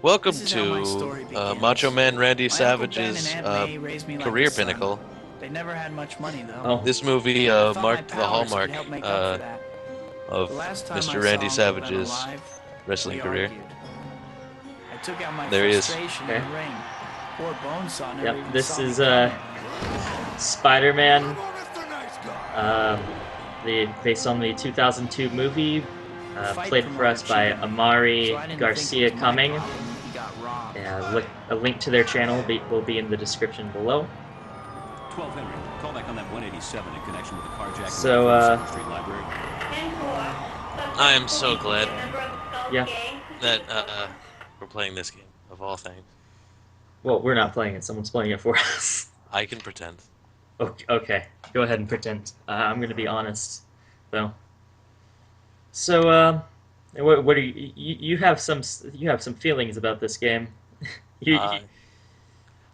Welcome This is how my to story begins. Macho Man Randy My Uncle Ben and Savage's Aunt May raised me like a career son. pinnacle. They never had much money, though. Oh, This movie I thought my marked the powers could hallmark help make up for that. The of last time I Mr. Randy saw Uncle Ben Savage's alive, wrestling we career. argued. I took out my There he is. frustration in okay. the ring. Poor Bonesaw never Yep, even this saw me is coming. Spider-Man, um, based on the 2002 movie, The fight played for promoter us by cheated me, so Amari I didn't think it Garcia was my Cumming. problem that he got robbed. A link to their channel will be in the description below. 12 Henry, call back on that 187 in connection with the carjacking So, at the 32nd Street Library. I am so glad yeah. that we're playing this game of all things. Well, we're not playing it. Someone's playing it for us. I can pretend. Okay, go ahead and pretend. I'm gonna be honest, though. So, what are you have some feelings about this game? You Uh,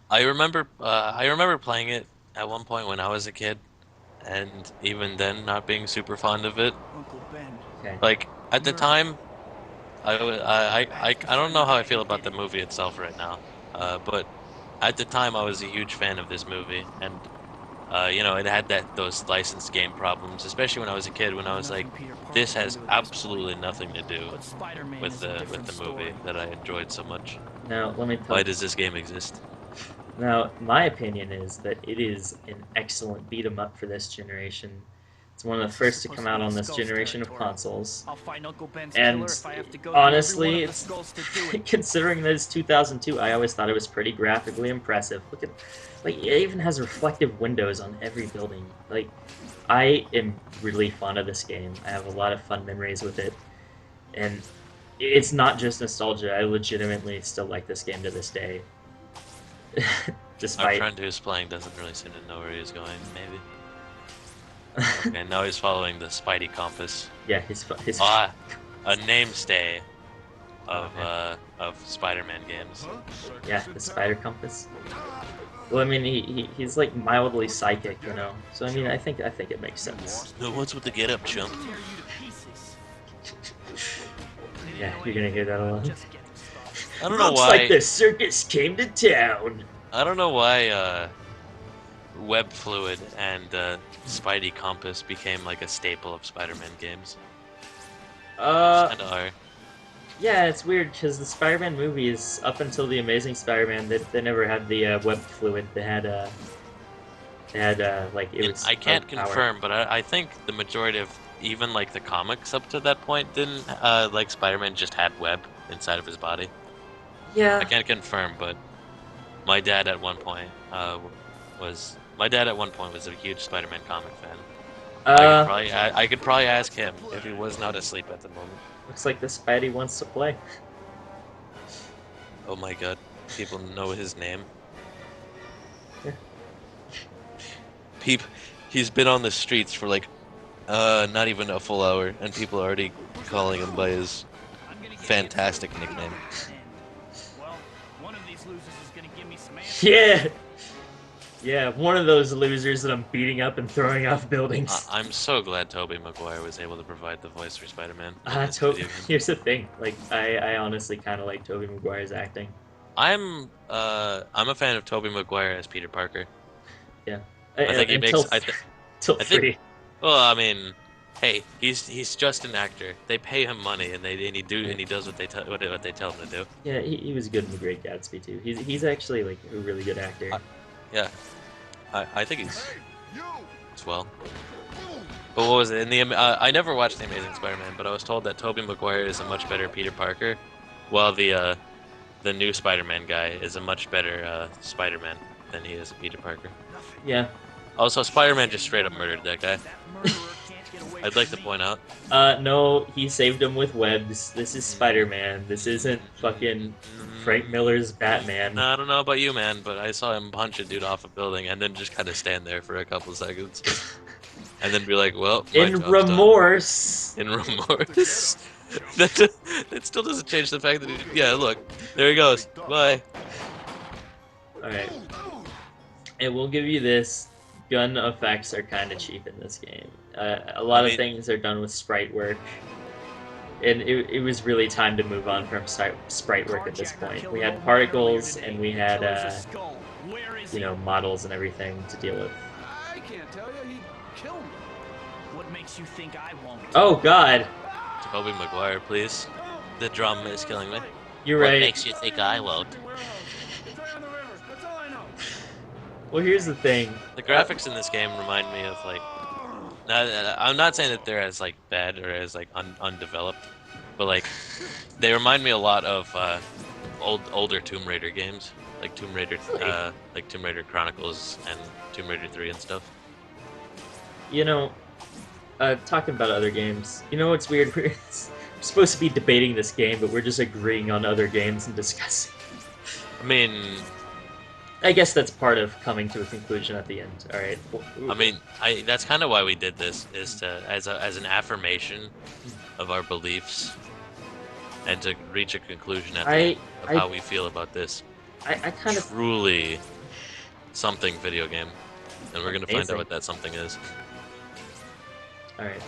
I remember playing it at one point when I was a kid, and even then not being super fond of it. Uncle Ben, okay? Like at the murder. time, I don't know how I feel about the movie itself right now. But at the time I was a huge fan of this movie, and it had those licensed game problems, especially when I was a kid, when I was like, Nothing Peter Parker this can has do at this point. absolutely nothing to do But Spider-Man with is a different the movie story. that I enjoyed so much. Now, let me Why tell. does this game exist? Now, my opinion is that it is an excellent beat 'em up for this generation. It's one of the This is first to supposed come to out be on this Skull's generation of territory. consoles. I'll find Uncle Ben's And killer if I have to go through every one honestly, of the it's skulls to do it. considering that it's 2002, I always thought it was pretty graphically impressive. Look at, like, it even has reflective windows on every building. Like, I am really fond of this game. I have a lot of fun memories with it, and it's not just nostalgia. I legitimately still like this game to this day, Our despite. friend who's playing doesn't really seem to know where he's going, maybe. Okay, now he's following the Spidey compass. Yeah, his. Ah, a namestay Oh man. of Spider-Man games. Yeah, the spider compass. Well, I mean, he's like mildly psychic, you know. So I mean, I think it makes sense. No, what's with the get up, chump? Yeah, you're gonna hear that a lot. I don't know Looks like why. the circus came to town. I don't know why web fluid and Spidey compass became like a staple of Spider-Man games. Just Uh, kind of are. yeah, it's weird because the Spider-Man movies, up until the Amazing Spider-Man, they never had the web fluid. They had like it And was I out can't of power. confirm, but I think the majority of even like the comics up to that point didn't like Spider-Man just had web inside of his body. I Yeah. can't confirm, but my dad at one point was a huge Spider-Man comic fan. Uh, I could probably ask him if he was not asleep at the moment. looks like the Spidey wants to play. Oh my god, people know his name. Yeah. Peep, he's been on the streets for like not even a full hour, and people are already calling him by his fantastic nickname. Well, one of these losers is gonna give me some answers. Yeah. Yeah, one of those losers that I'm beating up and throwing off buildings. I'm so glad Tobey Maguire was able to provide the voice for Spider-Man in this video game. Here's the thing. Like, I honestly kind of like Tobey Maguire's acting. I'm a fan of Tobey Maguire as Peter Parker. Yeah. I think he Until makes till I think 3. well, I mean, hey, he's just an actor. They pay him money, and he does what what they tell him to do. Yeah, he was good in The Great Gatsby too. He's actually like a really good actor. Yeah, I think he's as well. But what was it in the? I never watched The Amazing Spider-Man, but I was told that Tobey Maguire is a much better Peter Parker, while the new Spider-Man guy is a much better Spider-Man than he is a Peter Parker. Yeah. Also, Spider-Man just straight up murdered that guy. That murderer can't get away I'd from like to me. point out. No, he saved him with webs. This is Spider-Man. This isn't fucking Frank Miller's Batman. I don't know about you, man, but I saw him punch a dude off a building and then just kind of stand there for a couple seconds, and then be like, "Well, my In job's done." remorse. In remorse. that, that still doesn't change the fact that yeah, look, there he goes. Bye. Alright. And we'll give you this. Gun effects are kind of cheap in this game. A lot I of mean, things are done with sprite work. and it was really time to move on from sprite work at this Carjacker point. killed We an had old man earlier particles today. and we The had killer's a skull. Where is he? models and everything to deal with. I can't tell you. He killed me. What makes you think I won't? Oh God, Tobey Maguire, please. The drum is killing me. you're What right. makes you think I won't? It's right on the river. That's all I know. Well, here's the thing. The graphics in this game remind me of like. I'm not saying that they're as like bad or as like undeveloped, but like they remind me a lot of older Tomb Raider games, Really? Like Tomb Raider Chronicles and Tomb Raider 3 and stuff. You know, talking about other games. You know what's weird? We're supposed to be debating this game, but we're just agreeing on other games and discussing. I mean, I guess that's part of coming to a conclusion at the end. All right. I that's kind of why we did this is to as an affirmation of our beliefs and to reach a conclusion at the I end of I how we feel about this I kind of truly something video game, and we're gonna find out amazing. what that something is. All right.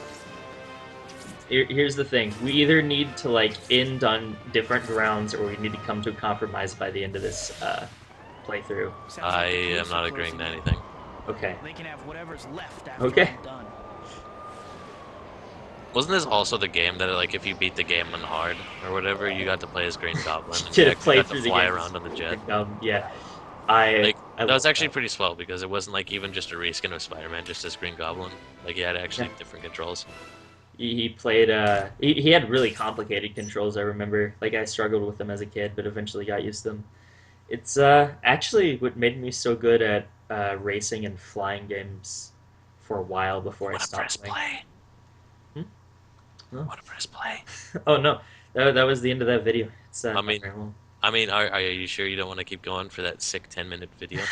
Here's the thing: we either need to like end on different grounds, or we need to come to a compromise by the end of this playthrough. Sounds I like the police am not are agreeing to closing in. anything. Okay. They can have whatever's left after Okay. I'm done. Wasn't this also the game that like if you beat the game on hard or whatever, you got to play as Green Goblin and you Get to actually play got to through the fly game. around on the jet? Yeah. I Like I that was love actually that. pretty swell because it wasn't like even just a reskin of Spider-Man, just as Green Goblin. Like he had actually Yeah. different controls. He played. He had really complicated controls. I remember. Like I struggled with them as a kid, but eventually got used to them. It's actually what made me so good at racing and flying games for a while I before I want to press stopped playing. play. Hmm? I No. want to press play. Oh no, that was the end of that video. It's I not mean, very long. are you sure you don't want to keep going for that sick 10-minute video?